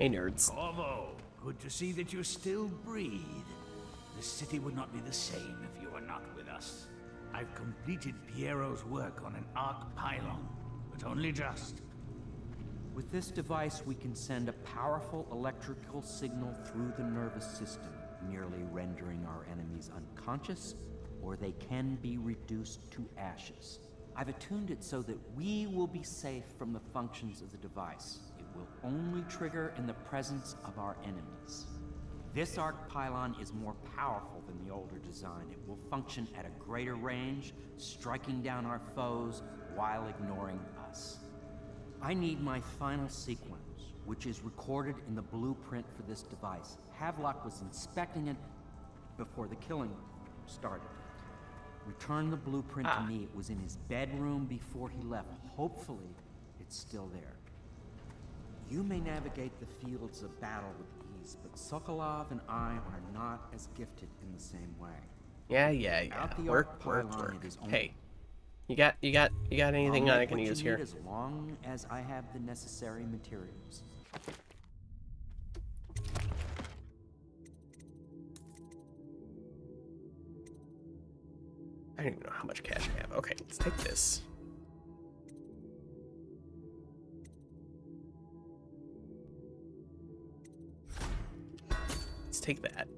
Hey, nerds. Corvo, good to see that you still breathe. The city would not be the same if you were not with us. I've completed Piero's work on an arc pylon, but only just. With this device, we can send a powerful electrical signal through the nervous system, merely rendering our enemies unconscious, or they can be reduced to ashes. I've attuned it so that we will be safe from the functions of the device. It will only trigger in the presence of our enemies. This arc pylon is more powerful than the older design. It will function at a greater range, striking down our foes while ignoring us. I need my final sequence, which is recorded in the blueprint for this device. Havelock was inspecting it before the killing started. Return the blueprint to me. It was in his bedroom before he left. Hopefully, it's still there. You may navigate the fields of battle with ease, but Sokolov and I are not as gifted in the same way. Yeah. Work. Hey, you got anything I can use here? As long as I have the necessary materials. I don't even know how much cash I have. Okay, let's take this. Let's take that.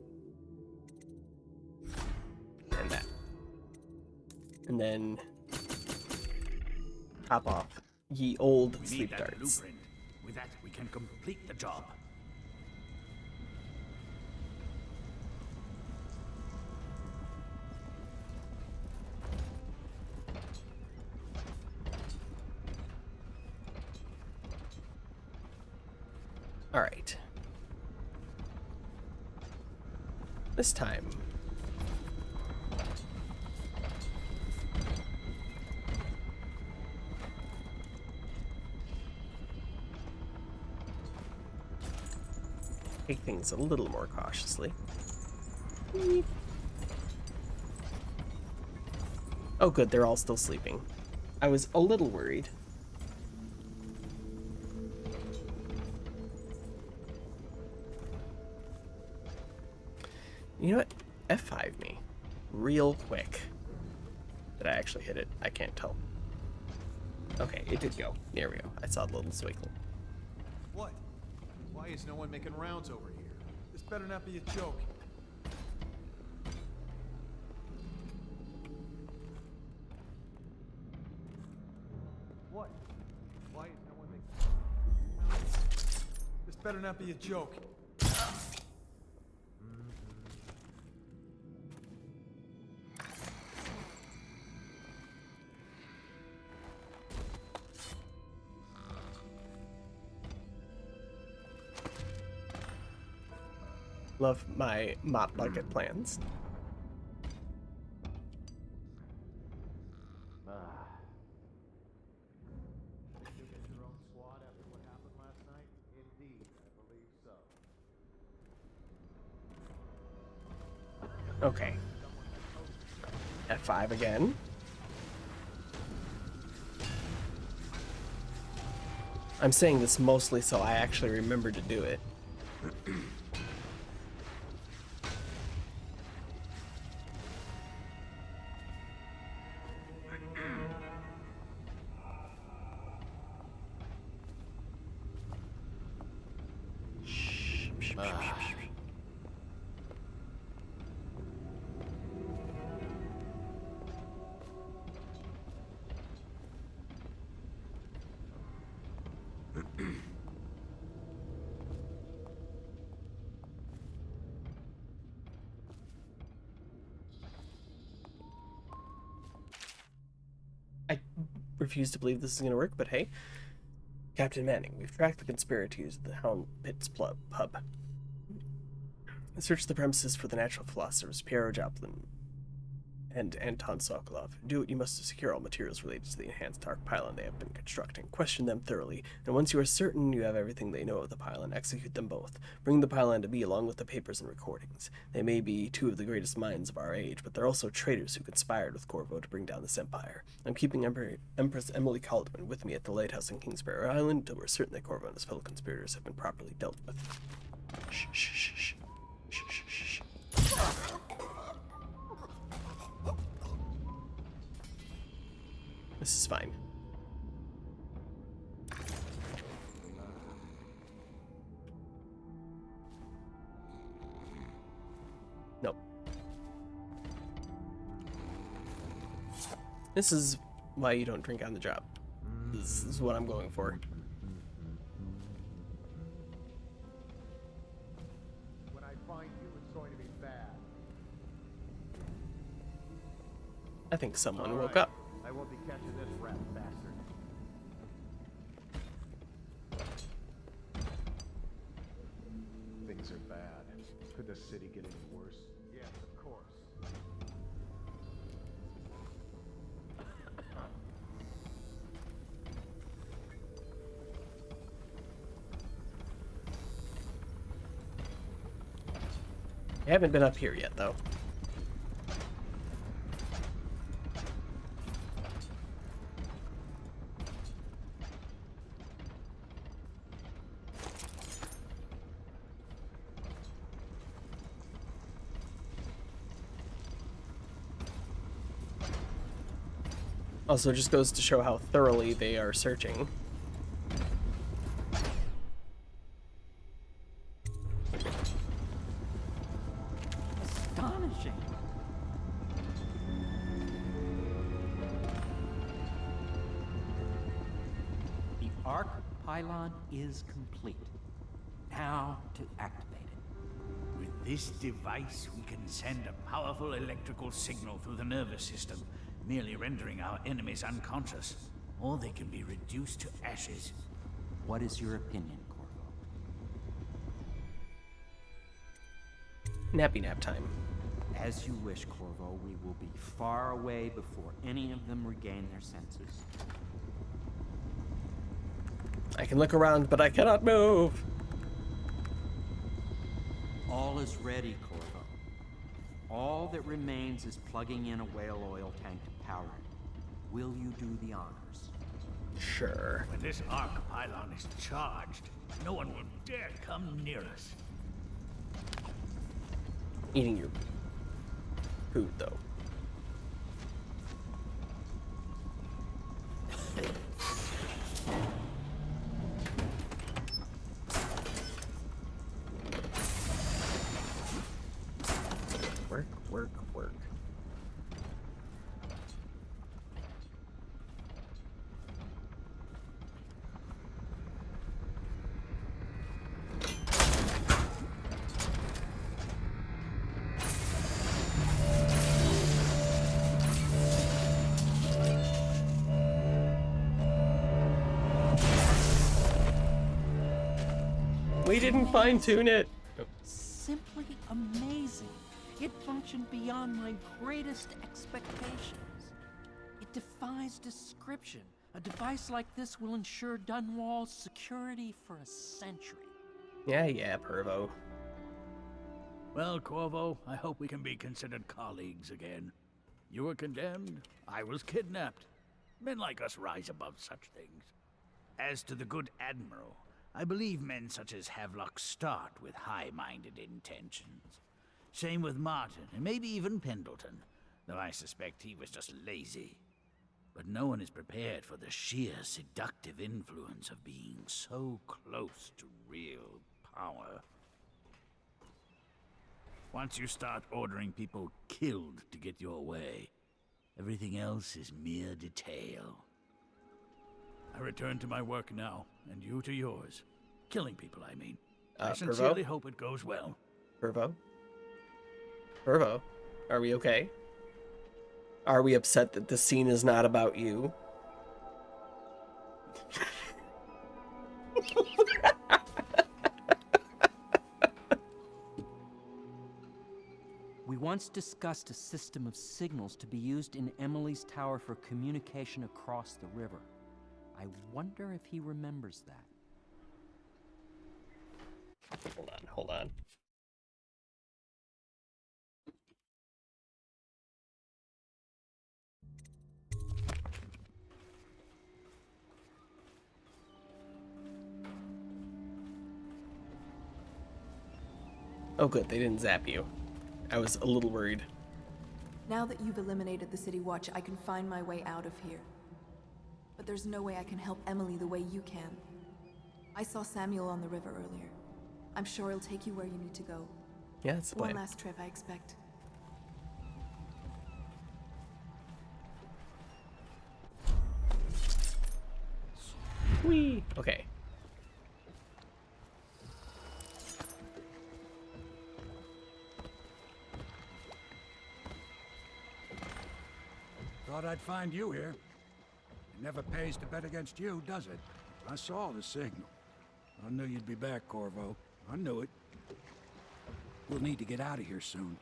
And that. And then top off ye old We sleep need that darts. blueprint. With that, we can complete the job. All right. This time. Take things a little more cautiously. Oh good, they're all still sleeping. I was a little worried. You know what? F5 me. Real quick. Did I actually hit it? I can't tell. Okay, it did go. There we go. I saw the little swiggle. What? Why is no one making rounds over here? This better not be a joke. What? Why is no one making rounds? This better not be a joke. Love my mop bucket plans. You get your own squad after what happened last night? Indeed, I believe so. Okay. F5 again. I'm saying this mostly so I actually remember to do it. I refuse to believe this is going to work, but hey. Captain Manning, we've tracked the conspirators of the Hound Pits pub. Search the premises for the natural philosophers Piero Joplin and Anton Sokolov. Do what you must to secure all materials related to the enhanced arc pylon they have been constructing. Question them thoroughly, and once you are certain you have everything they know of the pylon, execute them both. Bring the pylon to me along with the papers and recordings. They may be two of the greatest minds of our age, but they're also traitors who conspired with Corvo to bring down this empire. I'm keeping Empress Emily Calderman with me at the lighthouse in Kingsbury Island until we're certain that Corvo and his fellow conspirators have been properly dealt with. Shh, shh, shh, shh. Shh, shh, shh, shh. This is fine. Nope. This is why you don't drink on the job. This is what I'm going for. When I find you, it's going to be bad. I think someone All woke right. up. I won't be catching this rat bastard. Things are bad. Could the city get any worse? Yes, of course. I haven't been up here yet, though. Also, just goes to show how thoroughly they are searching. Astonishing. The arc pylon is complete. Now to activate it. With this device, we can send a powerful electrical signal through the nervous system, merely rendering our enemies unconscious, or they can be reduced to ashes. What is your opinion, Corvo? Nappy nap time. As you wish, Corvo. We will be far away before any of them regain their senses. I can look around, but I cannot move. All is ready, Corvo. All that remains is plugging in a whale oil tank to power it. Will you do the honors? Sure. When this arc pylon is charged, no one will dare come near us. Eating your food, though. Work, work, work. We didn't fine-tune it. Simply amazing. It functioned beyond my greatest expectations. It defies description. A device like this will ensure Dunwall's security for a century. Yeah, Pervo. Well, Corvo, I hope we can be considered colleagues again. You were condemned, I was kidnapped. Men like us rise above such things. As to the good Admiral, I believe men such as Havelock start with high-minded intentions. Same with Martin, and maybe even Pendleton, though I suspect he was just lazy. But no one is prepared for the sheer seductive influence of being so close to real power. Once you start ordering people killed to get your way, everything else is mere detail. I return to my work now, and you to yours. Killing people, I mean. I sincerely hope it goes well. Pervo? Pervo, are we okay? Are we upset that the scene is not about you? We We once discussed a system of signals to be used in Emily's tower for communication across the river. I wonder if he remembers that. Hold on. Oh good, they didn't zap you. I was a little worried. Now that you've eliminated the City Watch, I can find my way out of here. But there's no way I can help Emily the way you can. I saw Samuel on the river earlier. I'm sure he'll take you where you need to go. Yeah, that's the plan. One last trip, I expect. Whee! Okay. Thought I'd find you here. It never pays to bet against you, does it? I saw the signal. I knew you'd be back, Corvo. I knew it. We'll need to get out of here soon.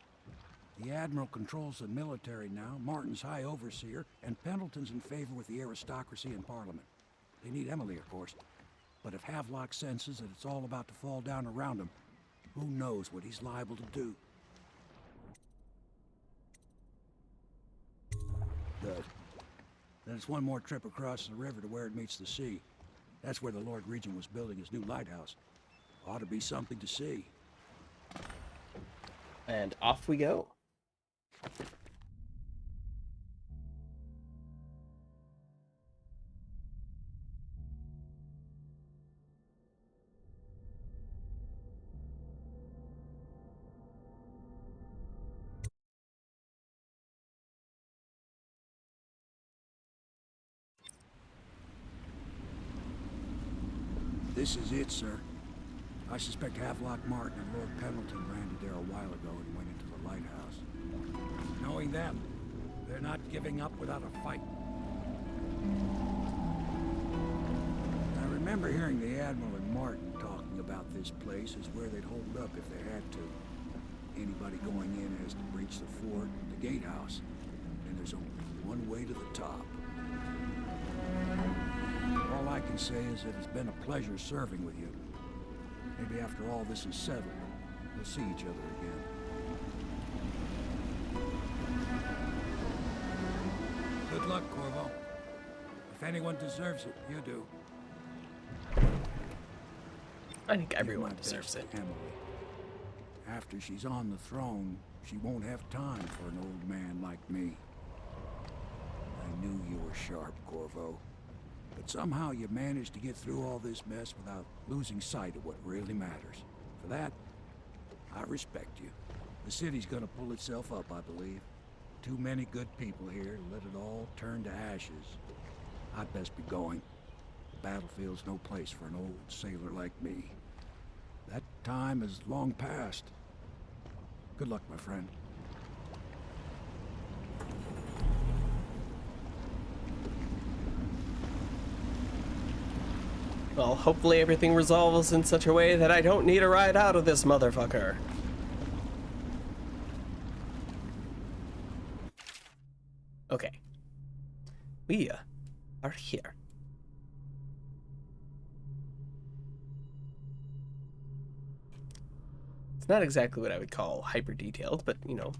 The Admiral controls the military now, Martin's High Overseer, and Pendleton's in favor with the aristocracy and Parliament. They need Emily, of course. But if Havelock senses that it's all about to fall down around him, who knows what he's liable to do? Good. Then it's one more trip across the river to where it meets the sea. That's where the Lord Regent was building his new lighthouse. Ought to be something to see. And off we go. This is it, sir. I suspect Havelock Martin and Lord Pendleton landed there a while ago and went into the lighthouse. Knowing them, they're not giving up without a fight. I remember hearing the Admiral and Martin talking about this place as where they'd hold up if they had to. Anybody going in has to breach the fort, the gatehouse, and there's only one way to the top. All I can say is that it's been a pleasure serving with you. Maybe after all this is settled, we'll see each other again. Good luck, Corvo. If anyone deserves it, you do. I think Give everyone my deserves best it. to Emily. After she's on the throne, she won't have time for an old man like me. I knew you were sharp, Corvo. But somehow you managed to get through all this mess without losing sight of what really matters. For that, I respect you. The city's gonna pull itself up, I believe. Too many good people here to let it all turn to ashes. I'd best be going. The battlefield's no place for an old sailor like me. That time is long past. Good luck, my friend. Well, hopefully everything resolves in such a way that I don't need a ride out of this motherfucker. Okay. We are here. It's not exactly what I would call hyper detailed, but you know.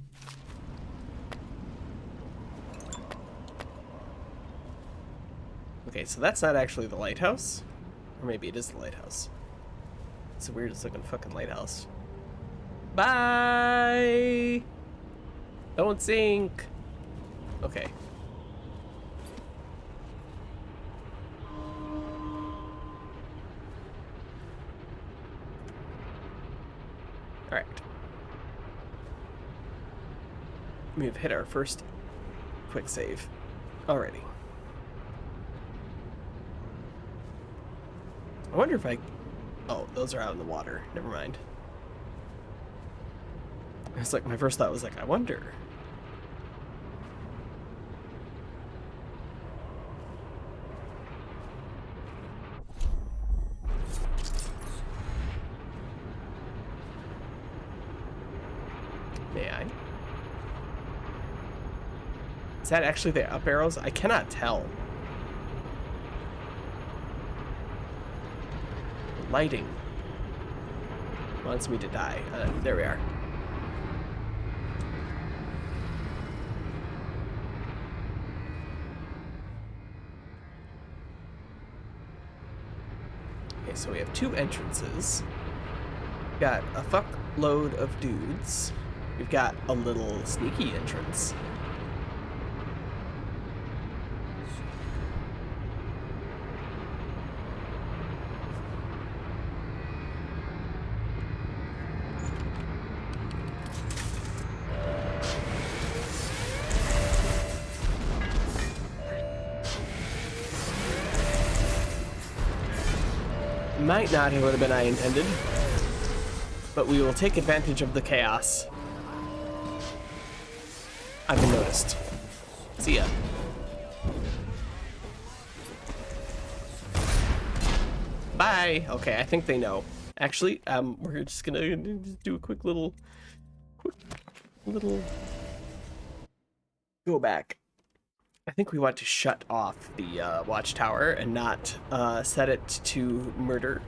Okay, so that's not actually the lighthouse. Or maybe it is the lighthouse. It's the weirdest looking fucking lighthouse. Bye! Don't sink! Okay. Alright. We've hit our first quick save already. I wonder if I... Oh, those are out in the water. Never mind. It's like my first thought was like, I wonder. May I? Is that actually the up arrows? I cannot tell. The lighting wants me to die. There we are. Okay, so we have 2 entrances. We've got a fuckload of dudes. We've got a little sneaky entrance. Might not have been I intended, but we will take advantage of the chaos. I've been noticed. See ya. Bye. Okay, I think they know. Actually, we're just gonna do a quick little go back. I think we want to shut off the watchtower and not set it to murder.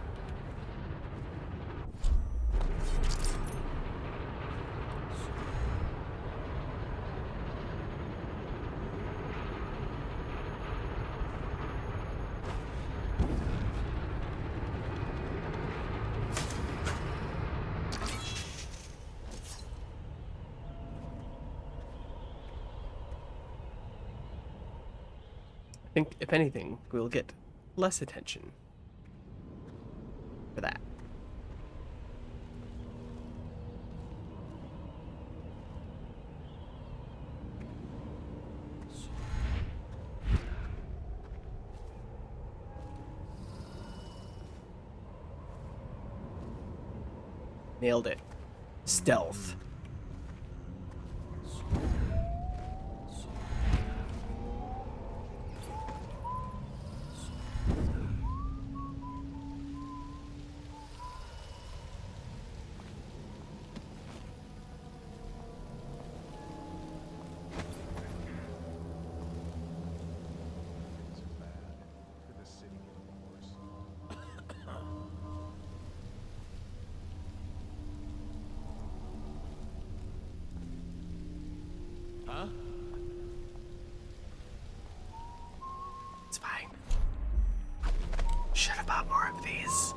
I think, if anything, we'll get less attention for that. Nailed it. Stealth. Huh? It's fine. Should have bought more of these.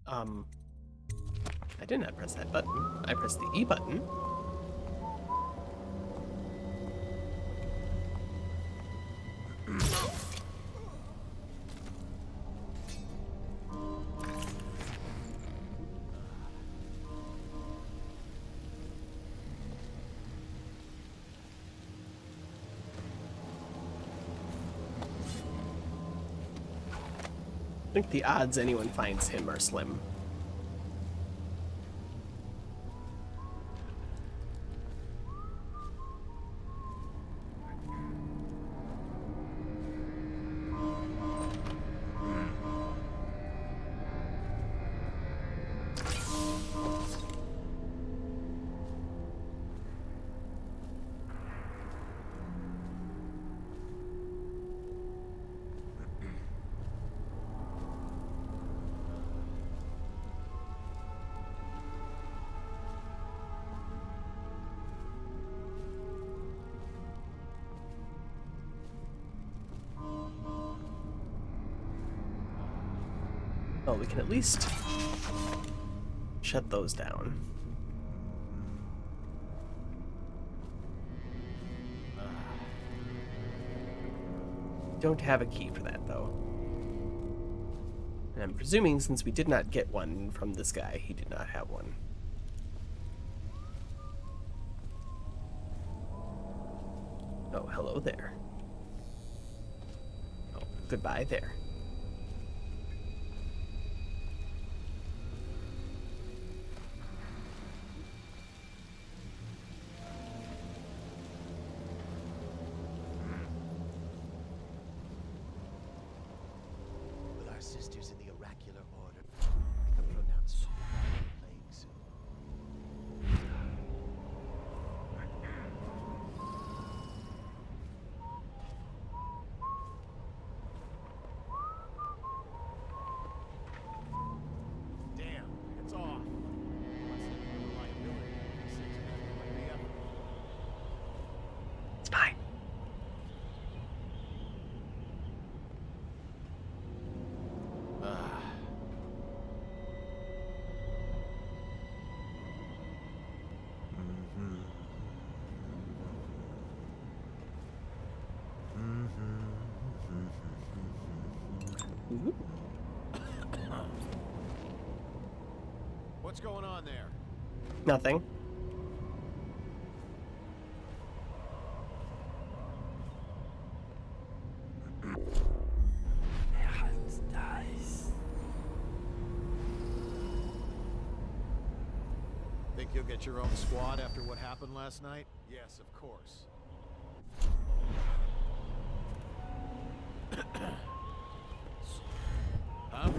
I did not press that button. I pressed the E button. I think the odds anyone finds him are slim. Well, we can at least shut those down. Don't have a key for that, though. And I'm presuming since we did not get one from this guy, he did not have one. Oh, hello there. Oh, goodbye there. Sisters in the oracular order can pronounce plague soon. Ooh. What's going on there? Nothing. Think you'll get your own squad after what happened last night? Yes, of course. Huh?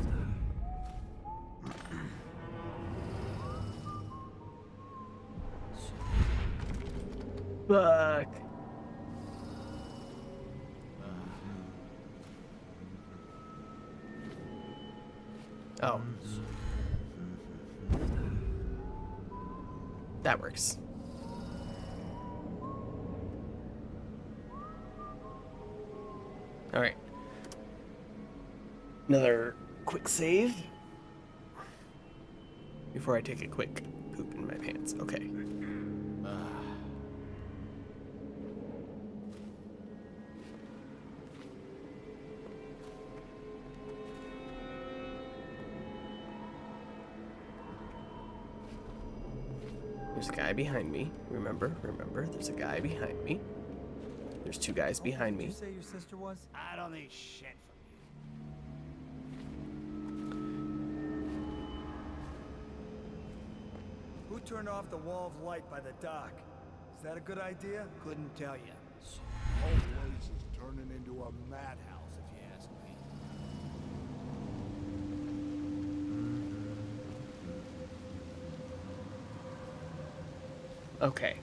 Fuck. Oh. That works. All right. Another quick save before I take a quick poop in my pants. Okay. There's a guy behind me. Remember, there's a guy behind me. There's two guys behind Did me. you say your sister was? I don't need shit from Who turned off the wall of light by the dock? Is that a good idea? you. Couldn't tell you. Whole place is turning into a madhouse, if you ask me. Okay.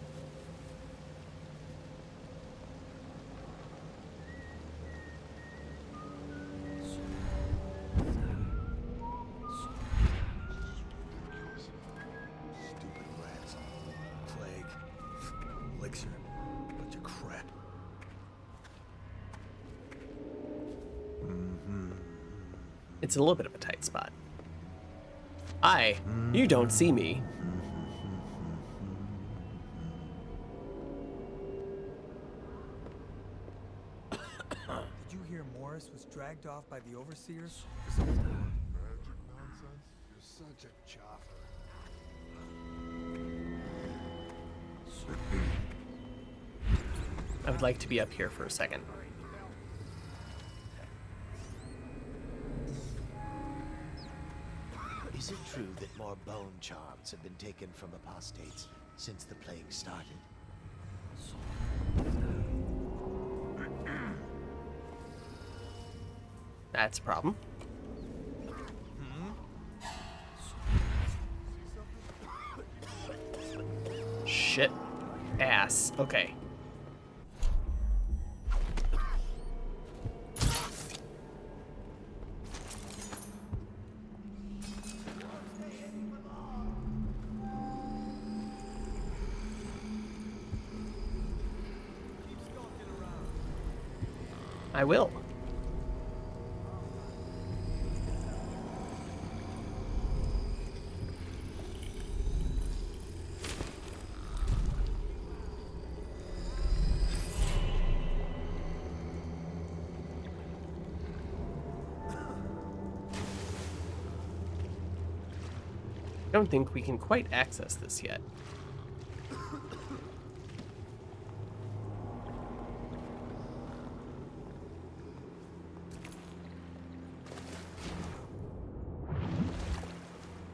Stupid rats. Plague. Elixir. Bunch of crap. It's a little bit of a tight spot. You don't see me. Did you hear Morris was dragged off by the overseers? Magic nonsense? You're such a chopper. I would like to be up here for a second. Is it true that more bone charms have been taken from apostates since the plague started? That's a problem. Shit. Ass. Okay. I will. I don't think we can quite access this yet.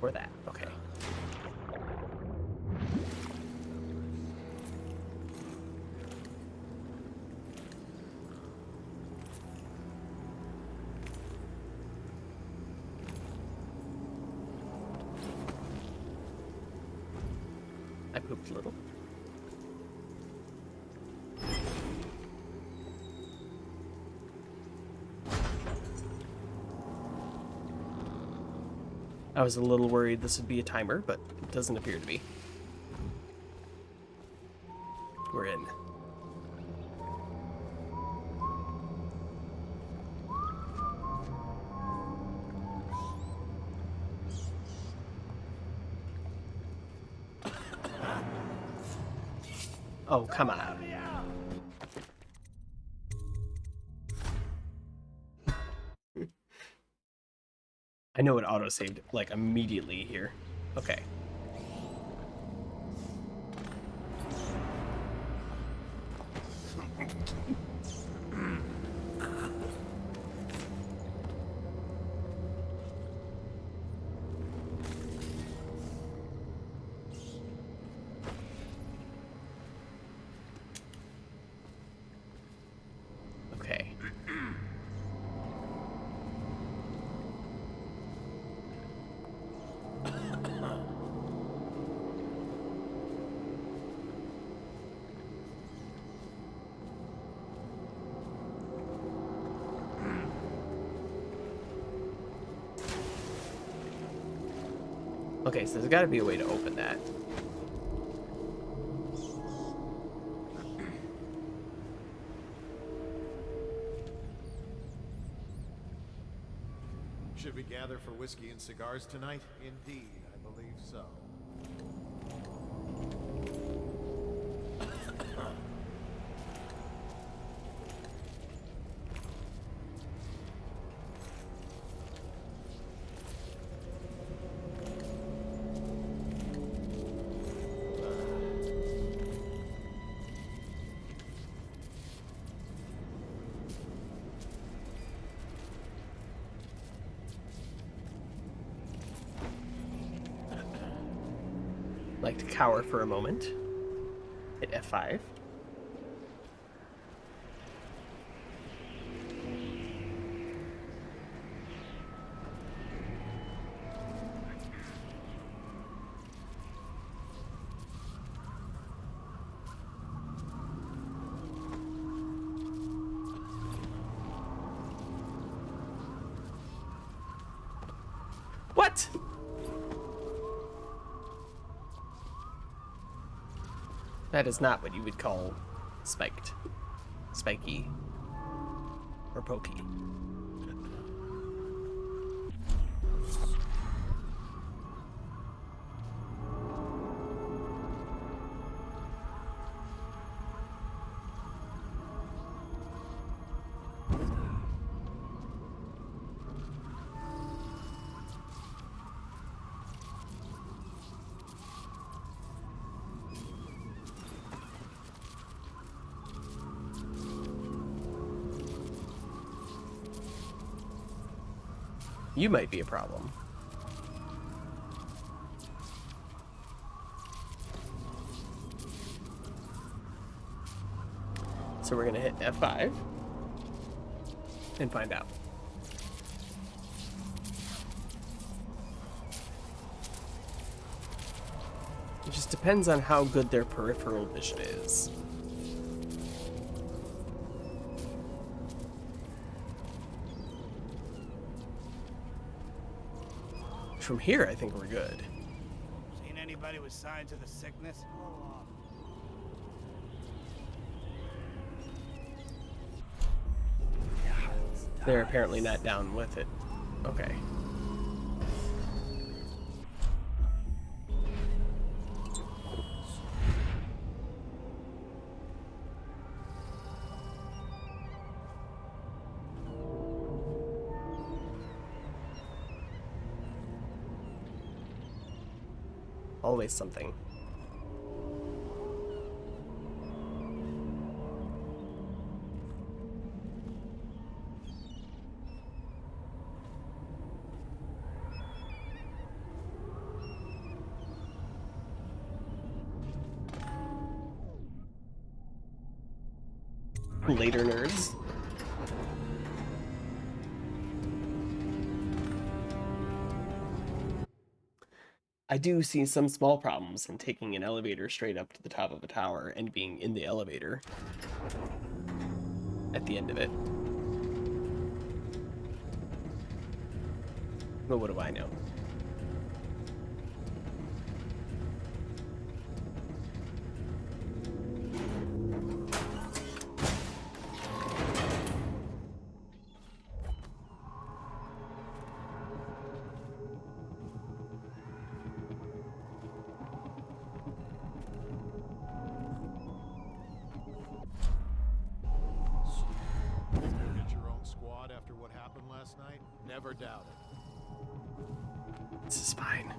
Or that. Okay. I pooped a little. I was a little worried this would be a timer, but it doesn't appear to be. We're in. Oh, come on. I know it auto-saved, like, immediately here. Okay. Okay. Okay, so there's got to be a way to open that. Should we gather for whiskey and cigars tonight? Indeed, I believe so. Like to cower for a moment. Hit F5. What? That is not what you would call spiked, spiky, or pokey. You might be a problem. So we're gonna hit F5 and find out. It just depends on how good their peripheral vision is. From here, I think we're good. Seen anybody with signs of the sickness? They're apparently not down with it. Okay. Always something. Later, nerds. I do see some small problems in taking an elevator straight up to the top of a tower and being in the elevator at the end of it. But what do I know? Get your own squad after what happened last night? Never doubt it. This is fine.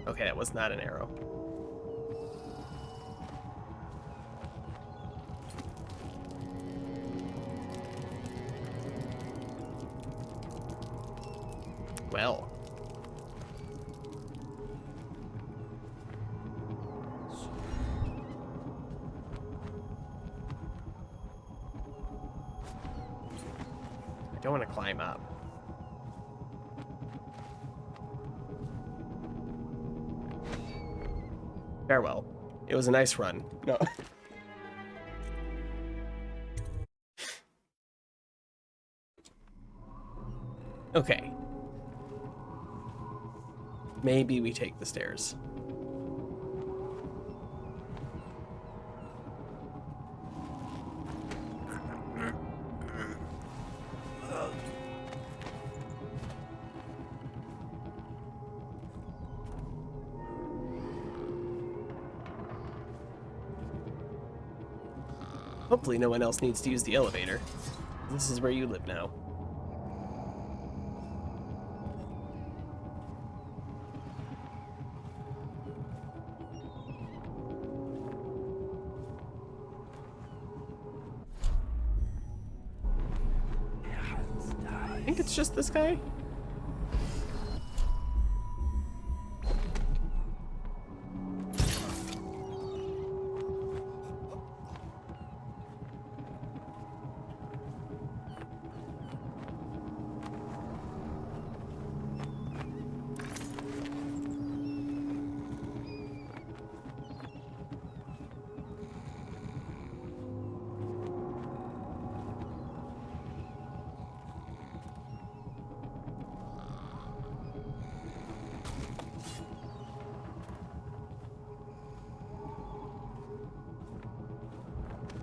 Okay, that was not an arrow. Well. I don't want to climb up. Farewell. It was a nice run. No. Okay. Maybe we take the stairs. Hopefully no one else needs to use the elevator. This is where you live now. I think it's just this guy.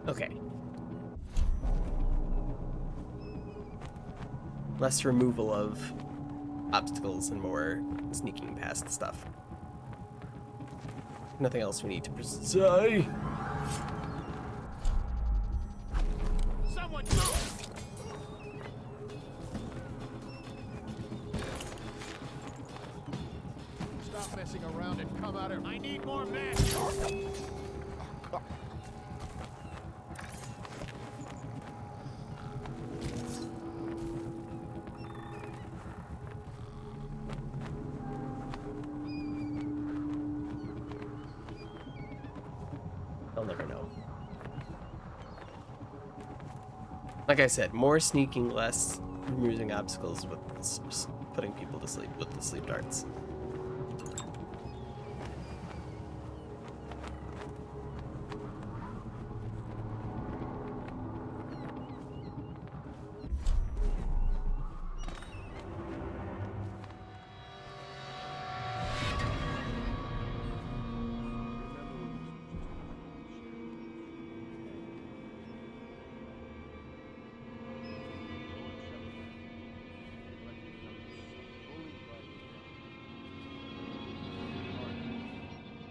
Okay. Less removal of obstacles and more sneaking past stuff. Nothing else we need to say. Someone go! Stop messing around and come out here. I need more men! I'll never know. Like I said, more sneaking, less removing obstacles with putting people to sleep with the sleep darts.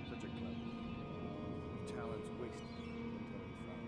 Such a clever. Talents wasted until he found.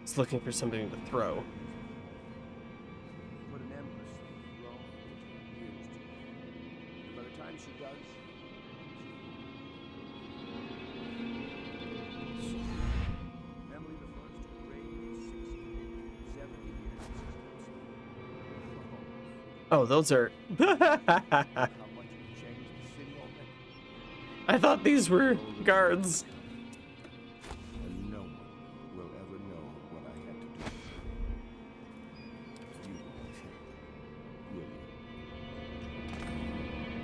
It's looking for something to throw. Put an empress on the throne until years to come. By the time she does, Emily the First to reign 60, 70 years. Oh, those are... How much you changed the city already? I thought these were guards. And no one will ever know what I had to do. You, William.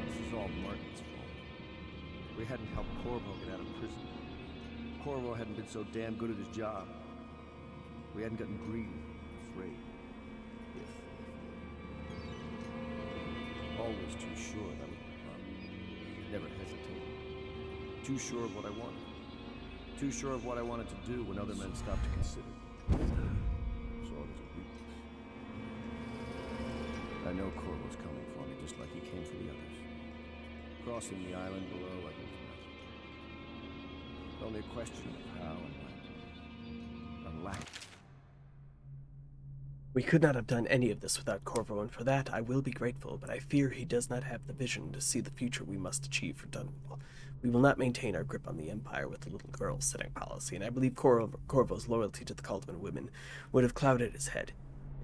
This is all Martin's fault. We hadn't helped Corvo get out of prison. Corvo hadn't been so damn good at his job. We hadn't gotten greedy, afraid. Always too sure that was the problem. Never hesitated. Too sure of what I wanted. Too sure of what I wanted to do when other men stopped to consider. Saw it as a weakness. I know Corvo's coming for me just like he came for the others. Crossing the island below like it was nothing. Only a question of how and when. I'm lacking. We could not have done any of this without Corvo, and for that I will be grateful, but I fear he does not have the vision to see the future we must achieve for Dunwall. We will not maintain our grip on the Empire with the little girl-sitting policy, and I believe Corvo's loyalty to the Cultivan women would have clouded his head.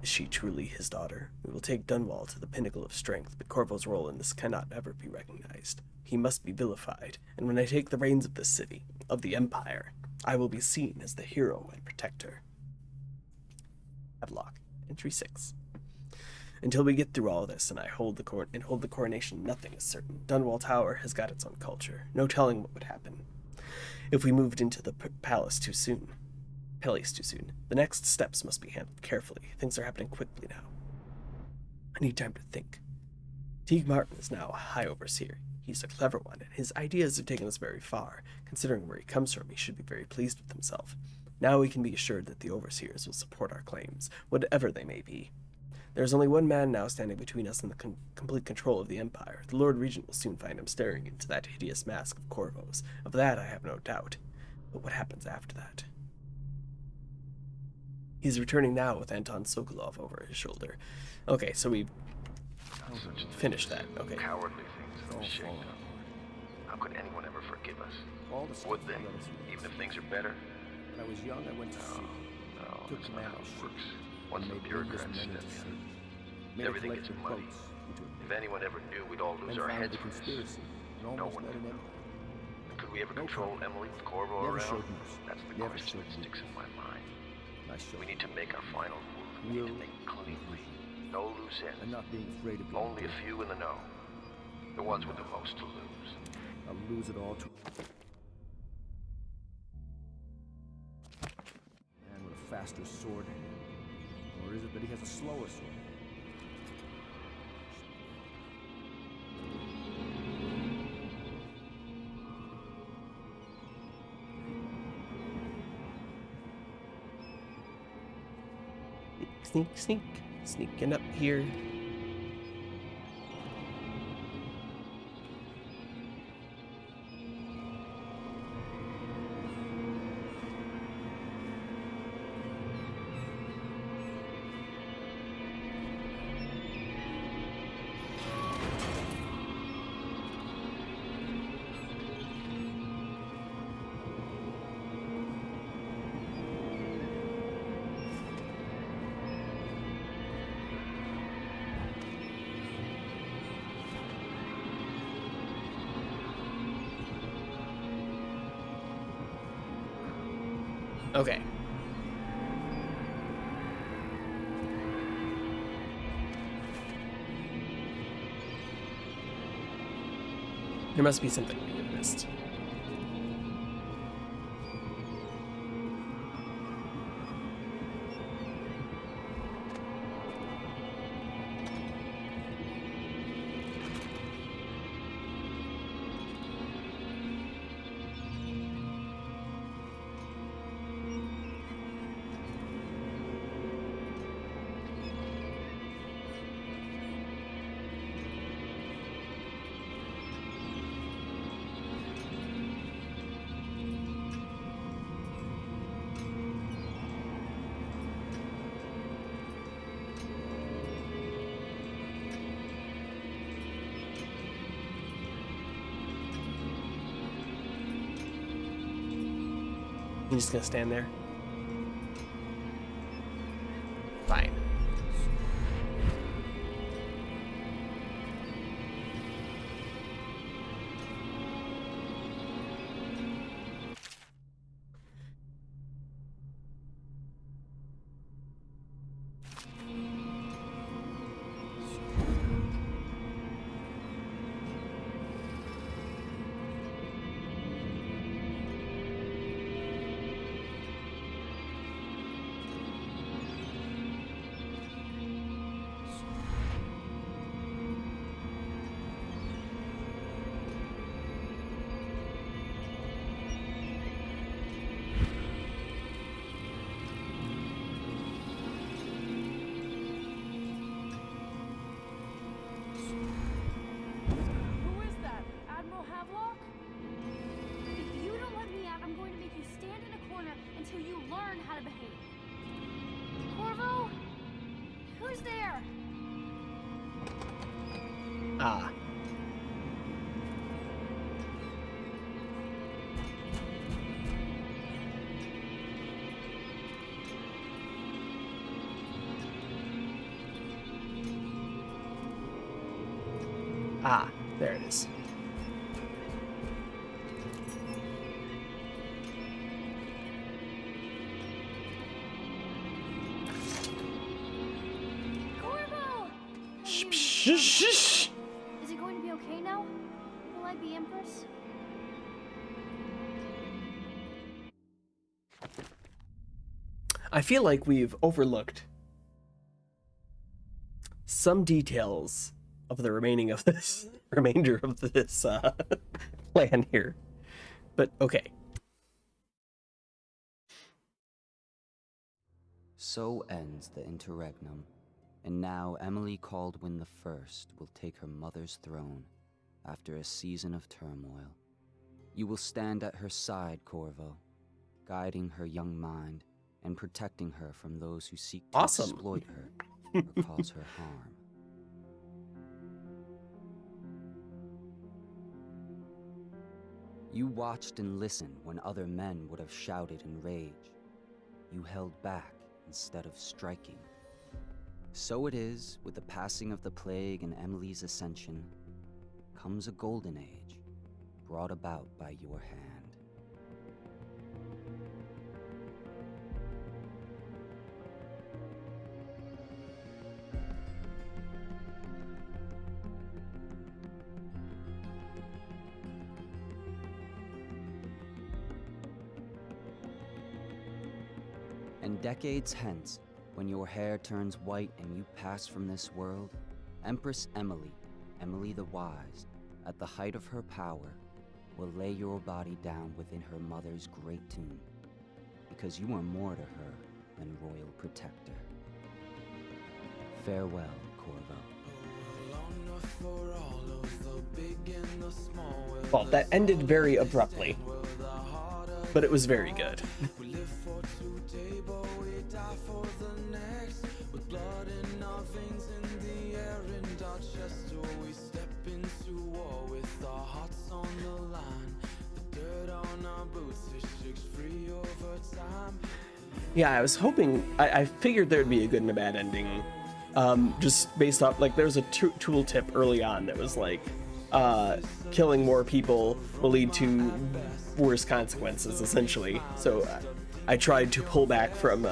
Is she truly his daughter? We will take Dunwall to the pinnacle of strength, but Corvo's role in this cannot ever be recognized. He must be vilified, and when I take the reins of this city, of the Empire, I will be seen as the hero and protector. Epilogue. Entry 6. Until we get through all this and hold the coronation, nothing is certain. Dunwall Tower has got its own culture. No telling what would happen if we moved into the palace too soon. The next steps must be handled carefully. Things are happening quickly now. I need time to think. Teague Martin is now a high overseer. He's a clever one, and his ideas have taken us very far. Considering where he comes from, he should be very pleased with himself. Now we can be assured that the overseers will support our claims, whatever they may be. There is only one man now standing between us and the complete control of the Empire. The Lord Regent will soon find him staring into that hideous mask of Corvo's. Of that I have no doubt. But what happens after that? He's returning now with Anton Sokolov over his shoulder. Okay, so we've finished that. Okay. Cowardly things that have shaped up. How could anyone ever forgive us? Would they? Even if things are better? When I was young, I went to sea. No, Took that's command not how of it ships. works. Once the Made bureaucrats business men step into in, sea. Made a everything gets collective muddy. boats into a If anyone ever knew we'd all lose then our founded heads a for this, conspiracy and no almost one led could. an empire. Could we ever No control problem. Emily with Corvo Never around? showed mercy. That's the Never question showed that sticks in my mind. I showed We need to make our final move. We need to make it cleanly. No loose ends. and not being afraid of being Only a few in the know. The ones with the most to lose. I'll lose it all to man with a faster sword. Or is it that he has a slower sword? Sneak, sneak. Sneaking up here. Okay. There must be something we have missed. You just gonna stand there? Fine. you learn how to behave. Corvo? Who's there? Ah. Ah, there it is. Corvo! Shh. Is it going to be okay now? Will I be Empress? I feel like we've overlooked some details of the remainder of this plan here. But okay. So ends the interregnum, and now Emily Caldwin the First will take her mother's throne after a season of turmoil. You will stand at her side, Corvo, guiding her young mind and protecting her from those who seek to exploit her or cause her harm. You watched and listened when other men would have shouted in rage. You held back instead of striking. So it is with the passing of the plague and Emily's ascension, comes a golden age brought about by your hand. And decades hence, when your hair turns white and you pass from this world, Empress Emily, Emily the Wise, at the height of her power, will lay your body down within her mother's great tomb, because you are more to her than royal protector. Farewell, Corvo. Well, that ended very abruptly, but it was very good. Yeah, I was hoping, I figured there'd be a good and a bad ending, just based off, like, there's a tooltip early on that was like, killing more people will lead to worse consequences, essentially. So I tried to pull back from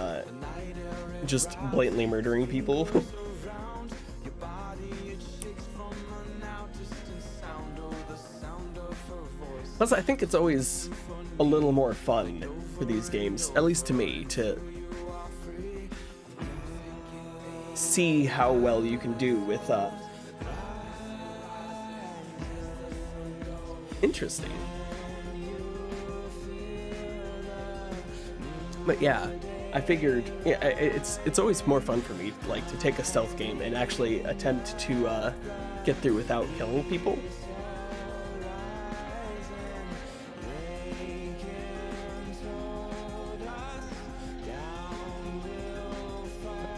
just blatantly murdering people. Plus, I think it's always a little more fun for these games, at least to me, to see how well you can do with interesting. But yeah, I figured, yeah, it's always more fun for me, like, to take a stealth game and actually attempt to get through without killing people.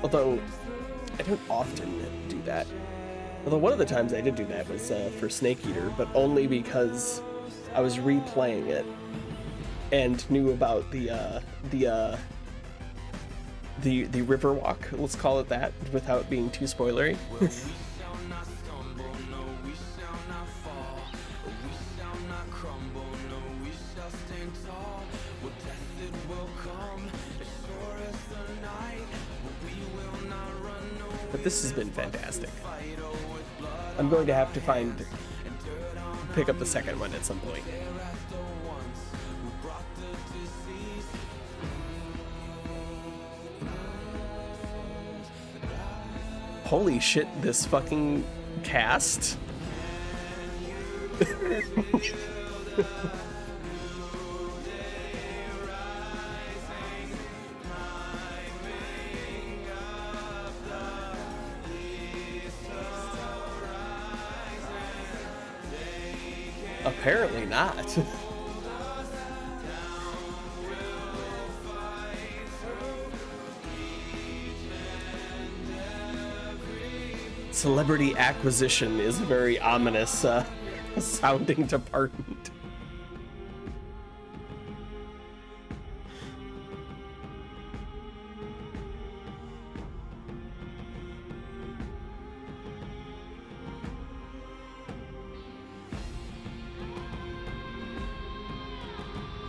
Although I don't often do that. Although one of the times I did do that was for Snake Eater, but only because I was replaying it and knew about the river walk, let's call it that, without being too spoilery. But this has been fantastic. I'm going to have to pick up the second one at some point. Holy shit, this fucking cast. Apparently not. Celebrity acquisition is a very ominous sounding department.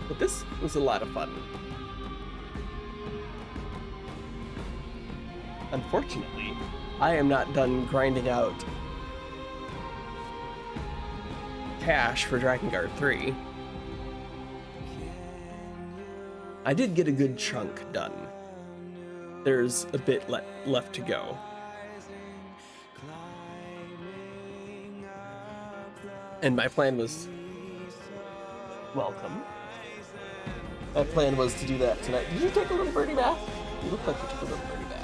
But this was a lot of fun. Unfortunately, I am not done grinding out cash for Drakengard 3. I did get a good chunk done. There's a bit left to go. And my plan was... Welcome. My plan was to do that tonight. Did you take a little birdie bath? You look like you took a little birdie bath.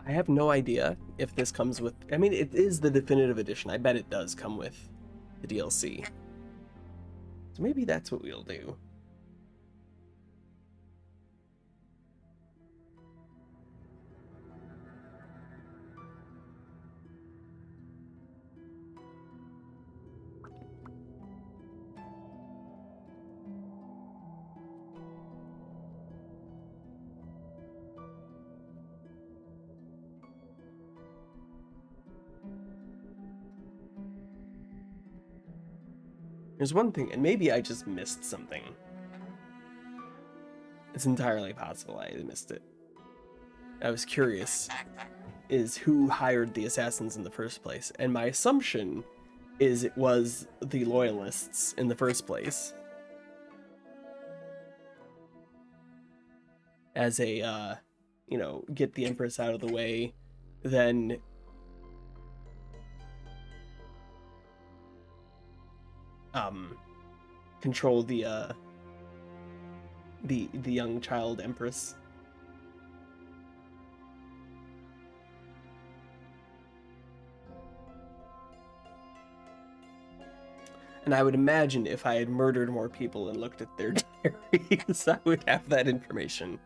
I have no idea if this comes with... I mean, it is the definitive edition. I bet it does come with the DLC. So maybe that's what we'll do. There's one thing, and maybe I just missed something. It's entirely possible I missed it. I was curious, is who hired the assassins in the first place? And my assumption is it was the Loyalists in the first place. As a, you know, get the Empress out of the way, then... control the young child Empress. And I would imagine if I had murdered more people and looked at their diaries, I would have that information.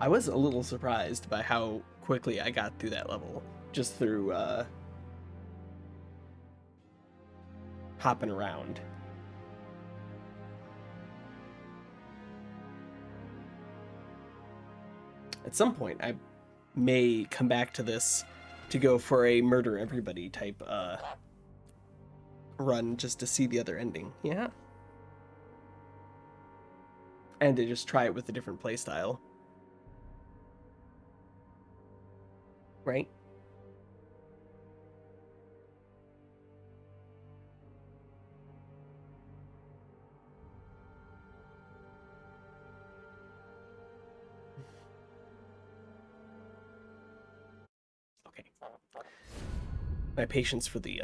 I was a little surprised by how quickly I got through that level, just through hopping around. At some point, I may come back to this to go for a murder everybody type run just to see the other ending. Yeah. And to just try it with a different playstyle. Right? Okay. My patience for the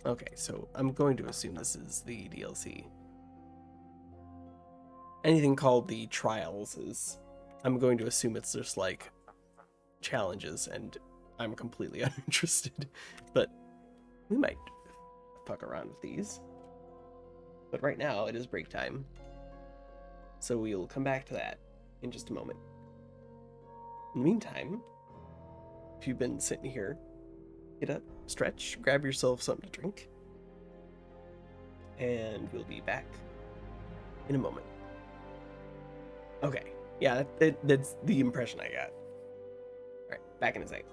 Okay, so I'm going to assume this is the DLC. Anything called the Trials is... I'm going to assume it's just like challenges, and I'm completely uninterested. But we might fuck around with these. But right now, it is break time. So we'll come back to that in just a moment. In the meantime, if you've been sitting here, get up, stretch, grab yourself something to drink, and we'll be back in a moment. Okay, yeah, that's the impression I got. Alright, back in a sec.